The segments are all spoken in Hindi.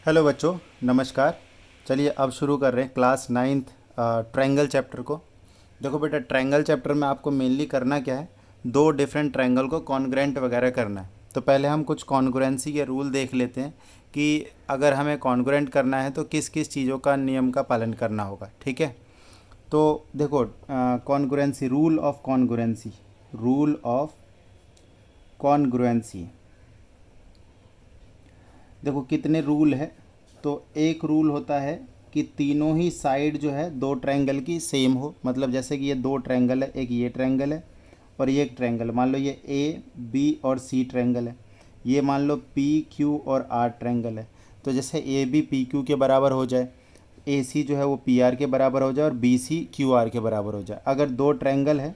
हेलो बच्चों, नमस्कार। चलिए अब शुरू कर रहे हैं क्लास नाइन्थ ट्रायंगल चैप्टर को। देखो बेटा, ट्रायंगल चैप्टर में आपको मेनली करना क्या है, दो डिफरेंट ट्रायंगल को कॉन्ग्रुएंट वगैरह करना है। तो पहले हम कुछ कॉन्ग्रुएंसी के रूल देख लेते हैं कि अगर हमें कॉन्ग्रुएंट करना है तो किस किस चीज़ों का नियम का पालन करना होगा। ठीक है, तो देखो कॉन्ग्रुएंसी, रूल ऑफ कॉन्ग्रुएंसी। देखो कितने रूल है। तो एक रूल होता है कि तीनों ही साइड जो है दो ट्रायंगल की सेम हो। मतलब जैसे कि ये दो ट्रायंगल है, एक ये ट्रायंगल है और ये एक ट्रायंगल। मान लो ये ए बी और सी ट्रायंगल है, ये मान लो पी क्यू और आर ट्रायंगल है। तो जैसे ए बी पी क्यू के बराबर हो जाए, ए सी जो है वो पी आर के बराबर हो जाए और बी सी क्यू आर के बराबर हो जाए। अगर दो ट्रायंगल है,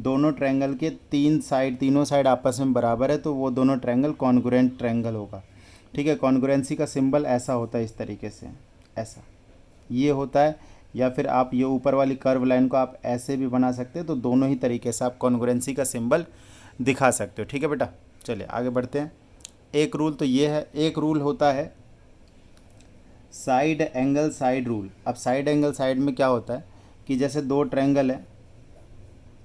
दोनों ट्रायंगल के तीनों साइड आपस में बराबर है, तो वो दोनों ट्रायंगल कॉन्ग्रुएंट ट्रायंगल होगा। ठीक है, कॉन्ग्रुएंसी का सिंबल ऐसा होता है, इस तरीके से ऐसा ये होता है। या फिर आप ये ऊपर वाली कर्व लाइन को आप ऐसे भी बना सकते हैं। तो दोनों ही तरीके से आप कॉन्ग्रुएंसी का सिंबल दिखा सकते हो। ठीक है बेटा, चलिए आगे बढ़ते हैं। एक रूल तो ये है, एक रूल होता है साइड एंगल साइड रूल। अब साइड एंगल साइड में क्या होता है कि जैसे दो ट्रायंगल है,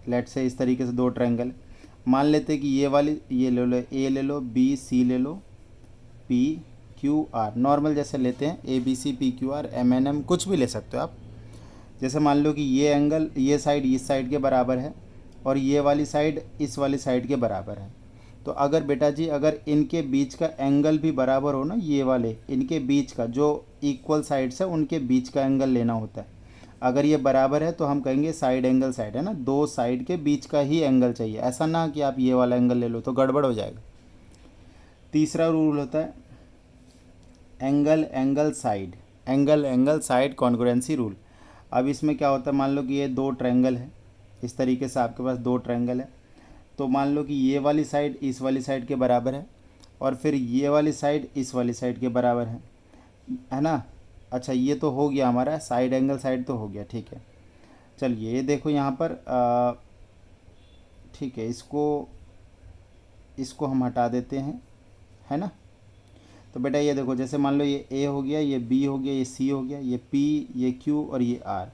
लेट से इस तरीके से दो ट्रायंगल, मान लेते हैं कि ये वाली, ये ले लो, ए ले लो, बी सी ले लो, पी क्यू आर, नॉर्मल जैसे लेते हैं, A B C P Q R M N M, कुछ भी ले सकते हो आप। जैसे मान लो कि ये एंगल, ये साइड इस साइड के बराबर है और ये वाली साइड इस वाली साइड के बराबर है। तो अगर बेटा जी, अगर इनके बीच का एंगल भी बराबर हो ना, ये वाले इनके बीच का जो इक्वल साइड्स है उनके बीच का एंगल लेना होता है। अगर ये बराबर है तो हम कहेंगे साइड एंगल साइड, है ना, दो साइड के बीच का ही एंगल चाहिए। ऐसा ना कि आप ये वाला एंगल ले लो, तो गड़बड़ हो जाएगा। तीसरा रूल होता है angle angle side congruency rule. अब इसमें क्या होता है, मान लो कि ये दो ट्रायंगल है, इस तरीके से आपके पास दो ट्रायंगल है। तो मान लो कि ये वाली साइड इस वाली साइड के बराबर है और फिर ये वाली साइड इस वाली साइड के बराबर है ना। अच्छा, ये तो हो गया हमारा साइड एंगल साइड, तो हो गया। ठीक है, चलिए ये देखो यहाँ पर ठीक है, इसको इसको हम हटा देते हैं, है ना। तो बेटा ये देखो, जैसे मान लो ये ए हो गया, ये बी हो गया, ये सी हो गया, ये पी, ये क्यू और ये आर।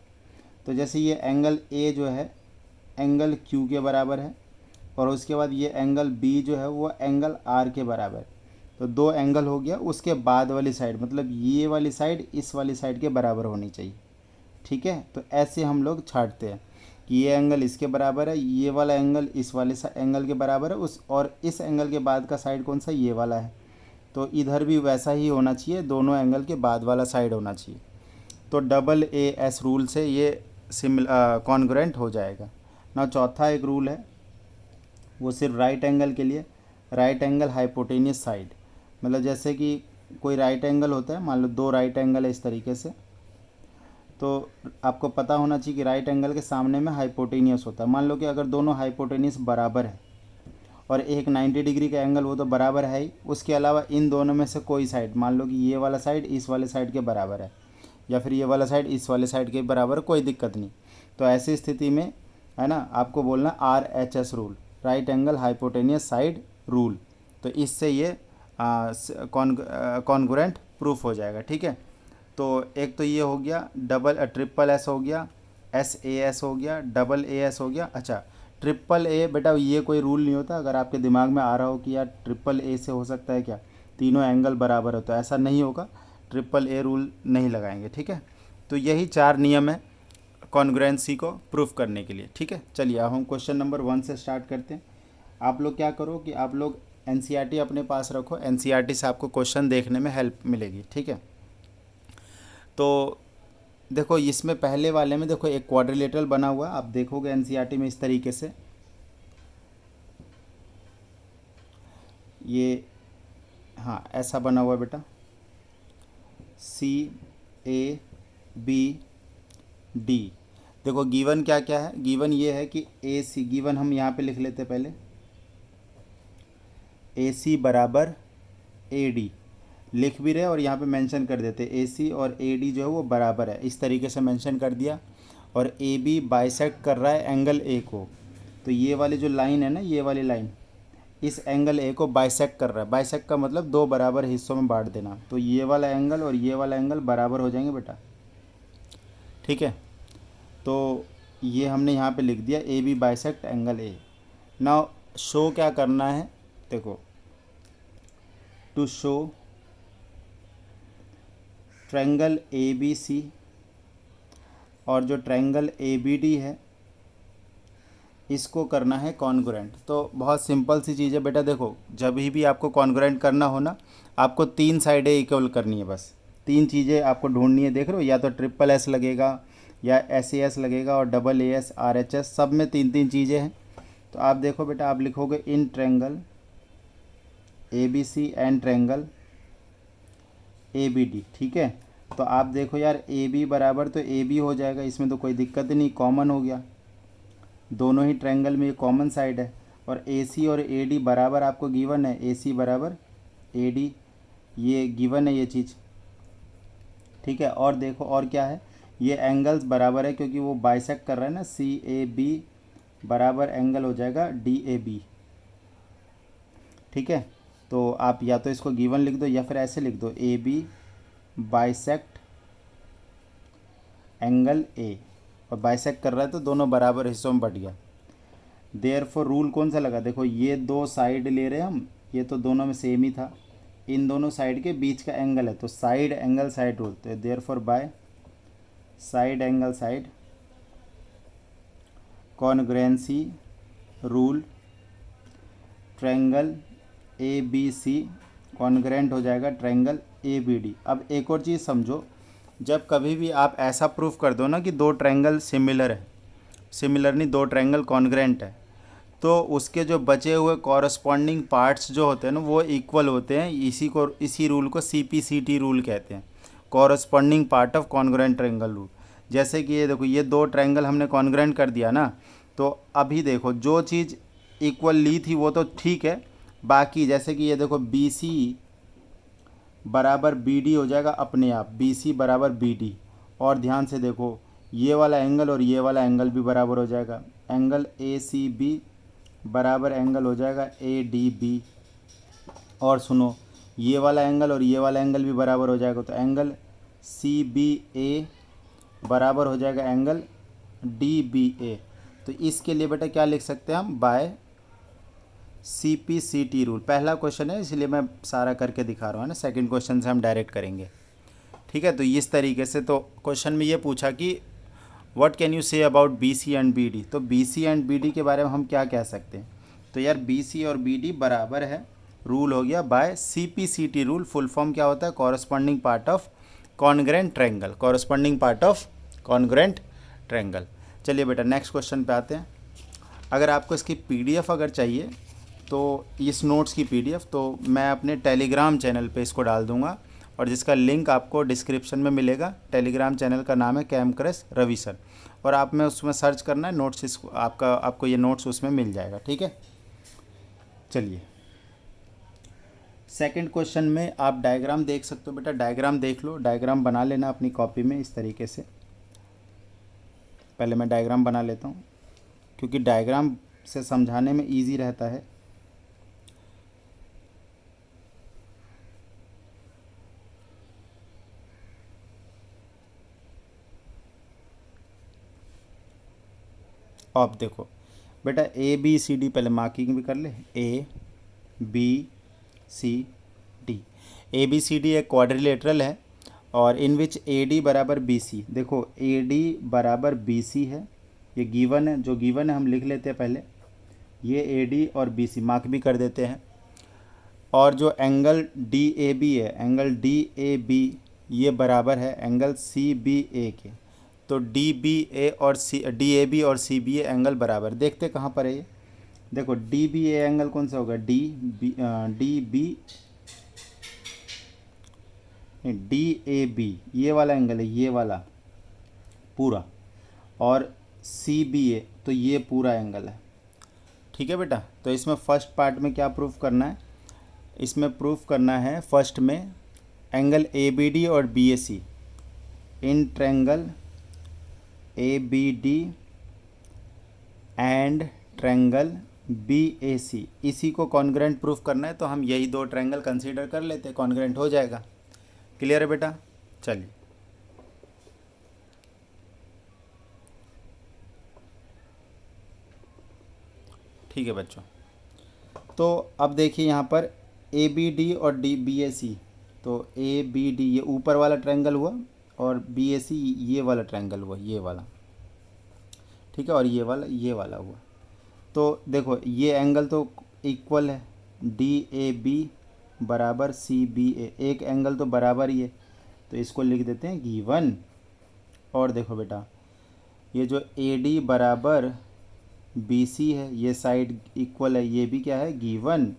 तो जैसे ये एंगल ए जो है एंगल क्यू के बराबर है और उसके बाद ये एंगल बी जो है वो एंगल आर के बराबर है। तो दो एंगल हो गया, उसके बाद वाली साइड, मतलब ये वाली साइड इस वाली साइड के बराबर होनी चाहिए। ठीक है, तो ऐसे हम लोग छांटते हैं कि ये एंगल इसके बराबर है, ये वाला एंगल इस वाले एंगल के बराबर है, उस और इस एंगल के बाद का साइड कौन सा, ये वाला है। तो इधर भी वैसा ही होना चाहिए, दोनों एंगल के बाद वाला साइड होना चाहिए। तो डबल ए एस रूल से ये कॉन्ग्रुएंट हो जाएगा ना। चौथा एक रूल है, वो सिर्फ राइट एंगल के लिए, राइट एंगल हाइपोटेनियस साइड। मतलब जैसे कि कोई राइट एंगल होता है, मान लो दो राइट एंगल है इस तरीके से, तो आपको पता होना चाहिए कि राइट एंगल के सामने में हाइपोटेनियस होता है। मान लो कि अगर दोनों हाइपोटेनियस बराबर है और एक 90 डिग्री का एंगल, वो तो बराबर है ही, उसके अलावा इन दोनों में से कोई साइड, मान लो कि ये वाला साइड इस वाले साइड के बराबर है या फिर ये वाला साइड इस वाले साइड के बराबर, कोई दिक्कत नहीं। तो ऐसी स्थिति में, है ना, आपको बोलना R H S rule, right angle hypotenuse side rule. तो इससे ये कॉन्ग्रुएंट प्रूफ हो जाएगा। ठीक है, तो एक तो ये हो गया डबल ट्रिपल एस हो गया, एस ए एस हो गया, डबल ए एस हो गया। अच्छा, ट्रिपल ए बेटा ये कोई रूल नहीं होता। अगर आपके दिमाग में आ रहा हो कि यार ट्रिपल ए से हो सकता है क्या, तीनों एंगल बराबर हो, तो ऐसा नहीं होगा, ट्रिपल ए रूल नहीं लगाएंगे। ठीक है, तो यही चार नियम है कॉन्ग्रुएंसी को प्रूफ करने के लिए। ठीक है, चलिए अब हम क्वेश्चन नंबर 1 से स्टार्ट करते हैं। आप लोग क्या करो कि आप लोग एनसीईआरटी अपने पास रखो, एनसीईआरटी से आपको क्वेश्चन देखने में हेल्प मिलेगी। ठीक है, तो देखो इसमें पहले वाले में देखो एक क्वाड्रिलेटरल बना हुआ, आप देखोगे एनसीईआरटी में इस तरीके से, ये हाँ ऐसा बना हुआ बेटा, सी ए बी डी। देखो गिवन क्या क्या है, गिवन ये है कि ए सी, गिवन हम यहाँ पे लिख लेते पहले, ए सी बराबर ए डी लिख भी रहे और यहाँ पे मेंशन कर देते, ए सी और ए डी जो है वो बराबर है, इस तरीके से मेंशन कर दिया। और ए बी बाइसेक्ट कर रहा है एंगल ए को। तो ये वाली जो लाइन है ना, ये वाली लाइन इस एंगल ए को बाइसेक्ट कर रहा है। बाइसेक्ट का मतलब दो बराबर हिस्सों में बांट देना। तो ये वाला एंगल और ये वाला एंगल बराबर हो जाएंगे बेटा, ठीक है। तो ये हमने यहाँ पे लिख दिया A B bisect angle A. Now show क्या करना है, देखो, to show triangle A B C और जो ट्रायंगल ए बी डी है इसको करना है कॉन्ग्रुएंट। तो बहुत सिंपल सी चीज़ है बेटा, देखो जब भी आपको कॉन्ग्रुएंट करना हो ना, आपको तीन साइडें इक्वल करनी है, बस तीन चीज़ें आपको ढूंढनी है। देख रहे हो, या तो ट्रिपल एस लगेगा या एस ए एस लगेगा और double A S R H S, सब में तीन तीन चीज़ें हैं। तो आप देखो बेटा, आप लिखोगे in triangle A B C and triangle A B D, ठीक है। तो आप देखो यार, ए बी बराबर तो ए बी हो जाएगा, इसमें तो कोई दिक्कत नहीं, कॉमन हो गया, दोनों ही ट्रायंगल में ये कॉमन साइड है। और ए सी और ए डी बराबर आपको गिवन है, ए सी बराबर ए डी, ये गिवन है ये चीज़, ठीक है। और देखो और क्या है, ये एंगल्स बराबर है क्योंकि वो बाइसेक्ट कर रहा है ना, सी ए बी बराबर एंगल हो जाएगा डी ए बी, ठीक है। तो आप या तो इसको गिवन लिख दो या फिर ऐसे लिख दो, A B bisect angle A, और बाइसेक्ट कर रहा है तो दोनों बराबर हिस्सों में बट गया। देयरफॉर रूल कौन सा लगा, देखो ये दो साइड ले रहे हैं हम, ये तो दोनों में सेम ही था, इन दोनों साइड के बीच का एंगल है, तो साइड एंगल साइड रूल। तो therefore by side angle side congruency rule triangle A B C congruent हो जाएगा ट्रायंगल ए बी डी। अब एक और चीज़ समझो, जब कभी भी आप ऐसा प्रूफ कर दो ना कि दो ट्रायंगल सिमिलर है, सिमिलर नहीं, दो ट्रायंगल कॉन्ग्रुएंट है, तो उसके जो बचे हुए कॉरस्पॉन्डिंग पार्ट्स जो होते हैं ना वो इक्वल होते हैं। इसी रूल को CPCT रूल कहते हैं, corresponding part of congruent triangle rule. जैसे कि ये देखो, ये दो ट्रायंगल हमने कॉन्ग्रुएंट कर दिया ना, तो अभी देखो जो चीज़ इक्वल ली थी वो तो ठीक है, बाकी जैसे कि ये देखो BC बराबर BD हो जाएगा अपने आप, BC बराबर BD। और ध्यान से देखो, ये वाला एंगल और ये वाला एंगल भी बराबर हो जाएगा, एंगल ACB बराबर एंगल हो जाएगा ADB। और सुनो, ये वाला एंगल और ये वाला एंगल भी बराबर हो जाएगा, तो एंगल CBA बराबर हो जाएगा एंगल DBA। तो इसके लिए बेटा क्या लिख सकते हैं हम, बाय CPCT रूल। पहला क्वेश्चन है इसलिए मैं सारा करके दिखा रहा हूँ ना, सेकंड क्वेश्चन से हम डायरेक्ट करेंगे, ठीक है। तो इस तरीके से, तो क्वेश्चन में ये पूछा कि what can you say about BC and BD। तो BC एंड BD के बारे में हम क्या कह सकते हैं, तो यार BC और BD बराबर है, रूल हो गया by CPCT rule. Full form क्या होता है, corresponding part of congruent triangle, corresponding part of congruent triangle. चलिए बेटा नेक्स्ट क्वेश्चन पे आते हैं। अगर आपको इसकी PDF अगर चाहिए तो इस नोट्स की PDF तो मैं अपने टेलीग्राम चैनल पे इसको डाल दूंगा, और जिसका लिंक आपको डिस्क्रिप्शन में मिलेगा। टेलीग्राम चैनल का नाम है कैमक्रस रवि सर, और आप में उसमें सर्च करना है नोट्स, इसको आपको ये नोट्स उसमें मिल जाएगा, ठीक है। चलिए सेकंड क्वेश्चन में आप डायग्राम देख सकते हो बेटा, डायग्राम देख लो, डायग्राम बना लेना अपनी कॉपी में इस तरीके से। पहले मैं डायग्राम बना लेता हूँ क्योंकि डायग्राम से समझाने में ईजी रहता है। अब देखो बेटा, ABCD पहले मार्किंग भी कर ले, ABCD। ABCD एक क्वाड्रिलेटरल है और इन विच AD बराबर BC। देखो AD बराबर BC है, ये गिवन है, जो गिवन है हम लिख लेते हैं पहले, ये AD और BC मार्क भी कर देते हैं। और जो एंगल DAB है, एंगल DAB ये बराबर है एंगल CBA के। तो DBA और DAB और CBA एंगल बराबर, देखते कहाँ पर है ये, देखो DBA एंगल कौन सा होगा, DAB ये वाला एंगल है, ये वाला पूरा, और CBA तो ये पूरा एंगल है, ठीक है बेटा। तो इसमें फर्स्ट पार्ट में क्या प्रूफ करना है, इसमें प्रूफ करना है फर्स्ट में एंगल ABD और BAC in triangle ABD and triangle B A C, इसी को कॉन्ग्रेंट प्रूफ करना है, तो हम यही दो ट्रायंगल कंसीडर कर लेते हैं, कॉन्ग्रेंट हो जाएगा। क्लियर है बेटा? चलिए, ठीक है बच्चों। तो अब देखिए यहाँ पर ए बी डी और डी बी ए सी, तो ए बी डी ये ऊपर वाला ट्रायंगल हुआ और बी ए सी ये वाला ट्रायंगल हुआ, ये वाला, ठीक है, और ये वाला हुआ। तो देखो ये एंगल तो इक्वल है, डी ए बी बराबर सी बी ए, एक एंगल तो बराबर ही है, तो इसको लिख देते हैं गिवन। और देखो बेटा ये जो ए डी बराबर बी सी है, ये साइड इक्वल है, ये भी क्या है, गिवन।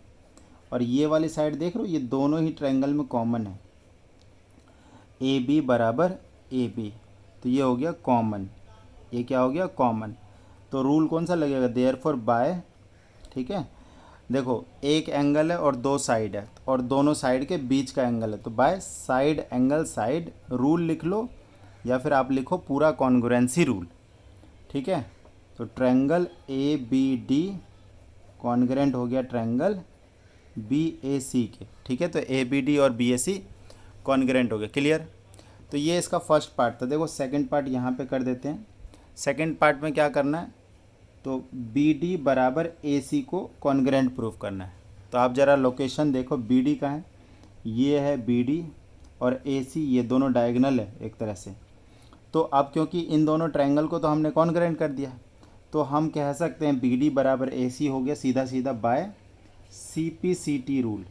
और ये वाली साइड देख रहे हो, ये दोनों ही ट्रायंगल में कॉमन है, ए बी बराबर ए बी, तो ये हो गया कॉमन, ये क्या हो गया, कॉमन। तो रूल कौन सा लगेगा, देयरफॉर बाय, ठीक है। देखो एक एंगल है और दो साइड है, और दोनों साइड के बीच का एंगल है, तो bye side angle side rule लिख लो, या फिर आप लिखो पूरा कॉन्ग्रुएंसी रूल, ठीक है। तो triangle A B D congruent हो गया ट्रायंगल बी ए सी के, ठीक है। तो ए बी डी और बी ए सी कॉन्ग्रेंट हो गया। क्लियर? तो ये इसका फर्स्ट पार्ट था। देखो सेकंड पार्ट यहाँ पे कर देते हैं। सेकंड पार्ट में क्या करना है, तो बी डी बराबर ए सी को कॉन्ग्रेंट प्रूफ करना है। तो आप ज़रा लोकेशन देखो, बी डी कहाँ है, ये है बी डी, और ए सी ये दोनों डायगोनल है एक तरह से। तो अब क्योंकि इन दोनों ट्रायंगल को तो हमने कॉन्ग्रेंट कर दिया, तो हम कह सकते हैं बी डी बराबर ए सी हो गया सीधा सीधा by C P C T rule,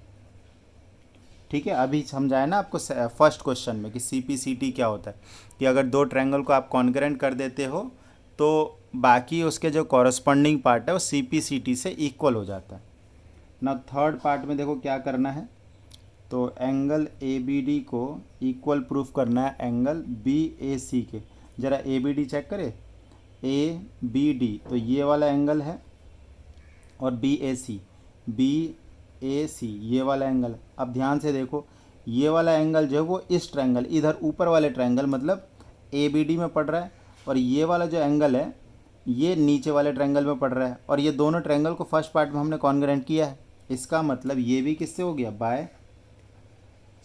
ठीक है। अभी समझाया ना आपको फर्स्ट क्वेश्चन में कि सी पी सी टी क्या होता है, कि अगर दो ट्रायंगल को आप कॉन्ग्रेंट कर देते हो तो बाकी उसके जो कॉरस्पॉन्डिंग पार्ट है वो सी पी सी टी से इक्वल हो जाता है ना। थर्ड पार्ट में देखो क्या करना है, तो एंगल ए बी डी को इक्वल प्रूफ करना है एंगल बी ए सी के। ज़रा ए बी डी चेक करें, ए बी डी तो ये वाला एंगल है, और बी ए सी ये वाला एंगल। अब ध्यान से देखो, ये वाला एंगल जो है वो इस ट्रायंगल इधर ऊपर वाले ट्रायंगल मतलब ए बी डी में पड़ रहा है, और ये वाला जो एंगल है ये नीचे वाले ट्रायंगल में पड़ रहा है, और ये दोनों ट्रायंगल को फर्स्ट पार्ट में हमने कॉन्ग्रेंट किया है। इसका मतलब ये भी किससे हो गया, by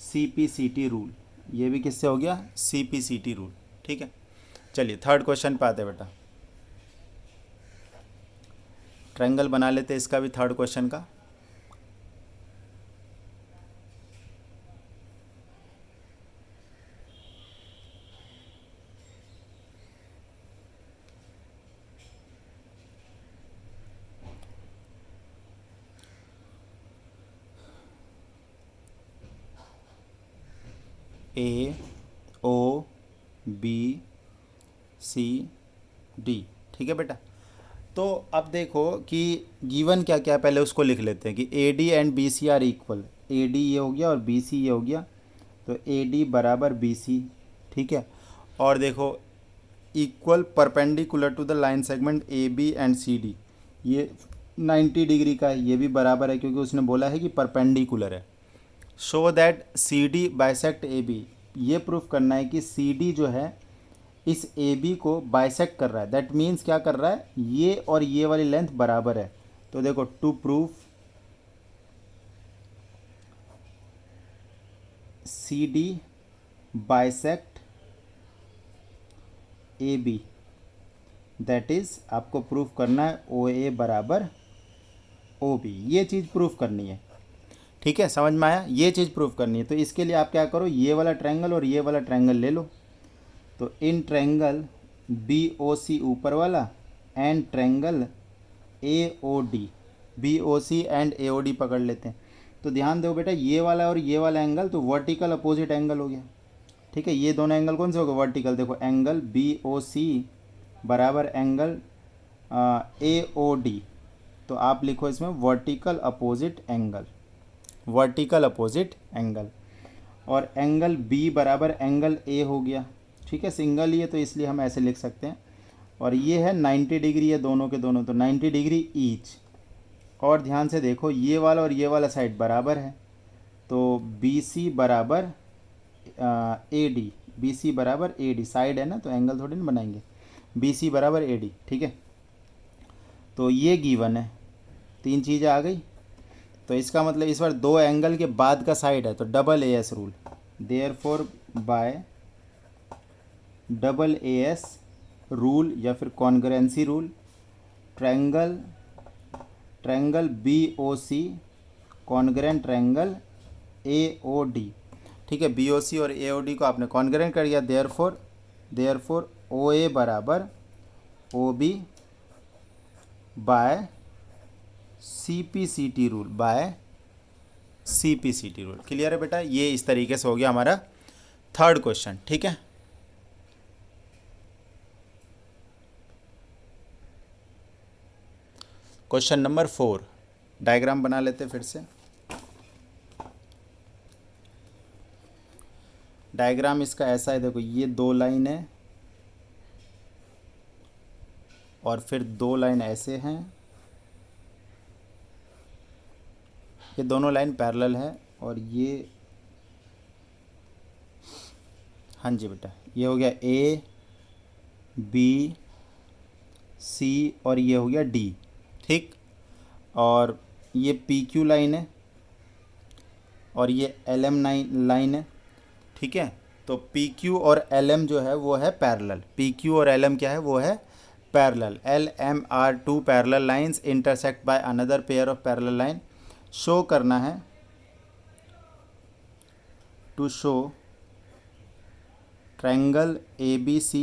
C P C T rule, ये भी किससे हो गया, C P C T rule, ठीक है। चलिए थर्ड क्वेश्चन पे आते हैं बेटा। ट्रायंगल बना लेते हैं इसका भी, थर्ड क्वेश्चन का। ए ओ बी सी डी, ठीक है बेटा। तो अब देखो कि गिवन क्या क्या है, पहले उसको लिख लेते हैं कि A D and B C are equal. A D ये हो गया और बी सी ये हो गया, तो ए डी बराबर बी सी, ठीक है। और देखो equal perpendicular to the line segment A B and C D, ये 90 डिग्री का है, ये भी बराबर है क्योंकि उसने बोला है कि परपेंडिकुलर है। Show that C D bisect A B, ये प्रूफ करना है कि सी डी जो है इस ए बी को बाइसेक्ट कर रहा है। दैट मीन्स क्या कर रहा है, ये और ये वाली लेंथ बराबर है। तो देखो to proof C D bisect A B, that is आपको प्रूफ करना है ओ ए बराबर ओ बी, ये चीज़ प्रूफ करनी है, ठीक है। समझ में आया, ये चीज़ प्रूफ करनी है। तो इसके लिए आप क्या करो, ये वाला ट्रायंगल और ये वाला ट्रायंगल ले लो। तो in triangle B O C ऊपर वाला and triangle A O D, B O C and A O D पकड़ लेते हैं। तो ध्यान दो बेटा, ये वाला और ये वाला एंगल तो वर्टिकल अपोजिट एंगल हो गया, ठीक है। ये दोनों एंगल कौन से हो गए, वर्टिकल। देखो एंगल बी ओ सी बराबर एंगल ए ओ डी, तो आप लिखो इसमें vertical opposite angle, vertical opposite angle. और एंगल बी बराबर एंगल ए हो गया, ठीक है, सिंगल ही है तो इसलिए हम ऐसे लिख सकते हैं। और ये है 90 डिग्री है दोनों के दोनों, तो 90 डिग्री ईच। और ध्यान से देखो ये वाला और ये वाला साइड बराबर है, तो बी सी बराबर ए डी, बी सी बराबर ए डी, साइड है ना तो एंगल थोड़ी ना बनाएंगे, बी सी बराबर ए डी, ठीक है। तो ये गिवन है, 3 चीज़ें आ गई। तो इसका मतलब इस बार 2 एंगल के बाद का साइड है तो double AS rule, therefore by double AS rule या फिर congruency rule triangle BOC congruent triangle AOD। ठीक है, BOC और AOD को आपने कॉन्ग्रुएंट कर दिया, देयरफॉर OA बराबर OB by CPCT rule, clear है बेटा। ये इस तरीके से हो गया हमारा थर्ड क्वेश्चन। ठीक है, क्वेश्चन नंबर 4, डायग्राम बना लेते फिर से। डायग्राम इसका ऐसा है, देखो ये 2 लाइन है और फिर 2 लाइन ऐसे हैं, ये दोनों लाइन पैरेलल है और ये, हाँ जी बेटा, ये हो गया A B C और ये हो गया D। ठीक, और ये PQ लाइन है और ये LM लाइन है। ठीक है, तो PQ और LM जो है वो है पैरेलल, PQ और LM क्या है, वो है parallel. LM are 2 parallel lines intersect by another pair of parallel line. Show करना है, to show triangle ABC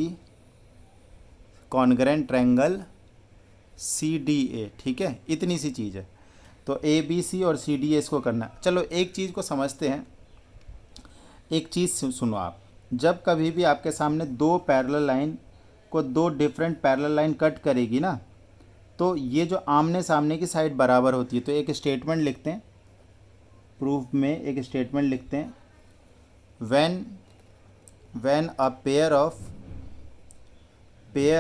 congruent triangle CDA। ठीक है, इतनी सी चीज़ है। तो ABC और CDA इसको करना। चलो एक चीज़ को समझते हैं, एक चीज़ सुनो आप, जब कभी भी आपके सामने 2 पैरेलल लाइन को 2 डिफरेंट पैरेलल लाइन कट करेगी ना, तो ये जो आमने सामने की साइड बराबर होती है। तो एक स्टेटमेंट लिखते हैं, प्रूफ में एक स्टेटमेंट लिखते हैं, when a pair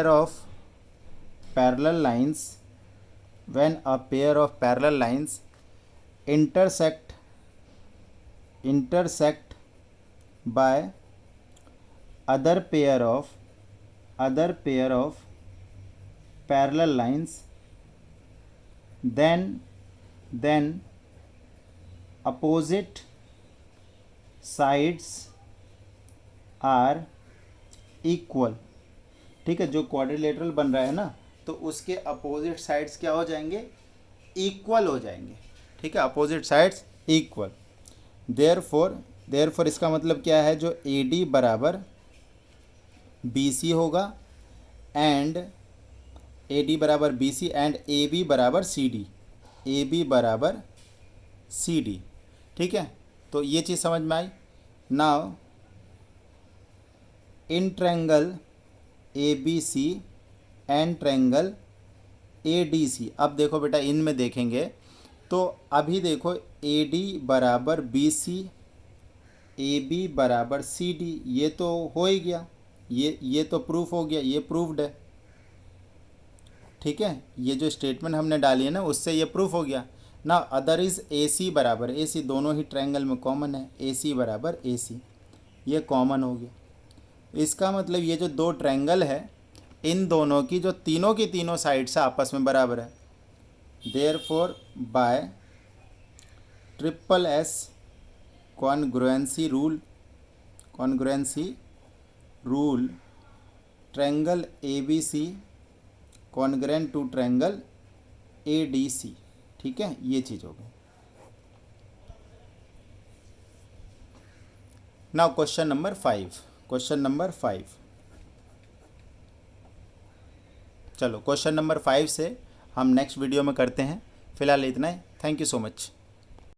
of parallel lines intersect by other pair of parallel lines, then opposite sides are equal। ठीक है, जो क्वाड्रिलेटरल बन रहा है ना, तो उसके अपोजिट साइड्स क्या हो जाएंगे, इक्वल हो जाएंगे। ठीक है, अपोजिट साइड्स इक्वल। देयरफॉर इसका मतलब क्या है, जो AD बराबर BC होगा एंड AD बराबर BC एंड AB बराबर CD। ठीक है, तो ये चीज़ समझ में आई। Now in triangle ABC and triangle ADC, अब देखो बेटा इनमें देखेंगे तो अभी देखो AD बराबर BC, AB बराबर CD, ये तो हो ही गया, ये तो प्रूफ हो गया, ये प्रूफ्ड है। ठीक है, ये जो स्टेटमेंट हमने डाली है ना, उससे ये प्रूफ हो गया ना। अदर इज AC बराबर AC, दोनों ही ट्रायंगल में कॉमन है, AC बराबर AC, ये कॉमन हो गया। इसका मतलब ये जो 2 ट्रायंगल है, इन दोनों की जो तीनों की तीनों साइड्स आपस में बराबर है। Therefore by SSS congruency rule triangle ABC congruent to triangle ADC। ठीक है, ये चीज़ हो गई। Now question number 5। चलो क्वेश्चन नंबर 5 से हम नेक्स्ट वीडियो में करते हैं। फिलहाल इतना ही। Thank you so much.